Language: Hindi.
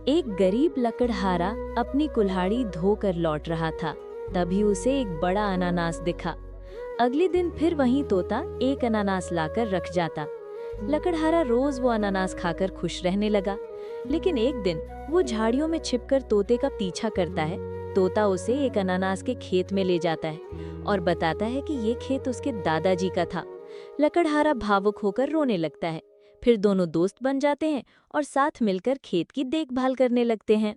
एक गरीब लकड़हारा अपनी कुल्हाड़ी धोकर लौट रहा था। तभी उसे एक बड़ा अनानास दिखा। अगले दिन फिर वही तोता एक अनानास लाकर रख जाता। लकड़हारा रोज वो अनानास खाकर खुश रहने लगा। लेकिन एक दिन वो झाड़ियों में छिपकर तोते का पीछा करता है। तोता उसे एक अनानास के खेत में ले जाता है और बताता है कि ये खेत उसके दादाजी का था। लकड़हारा भावुक होकर रोने लगता है। फिर दोनों दोस्त बन जाते हैं और साथ मिलकर खेत की देखभाल करने लगते हैं।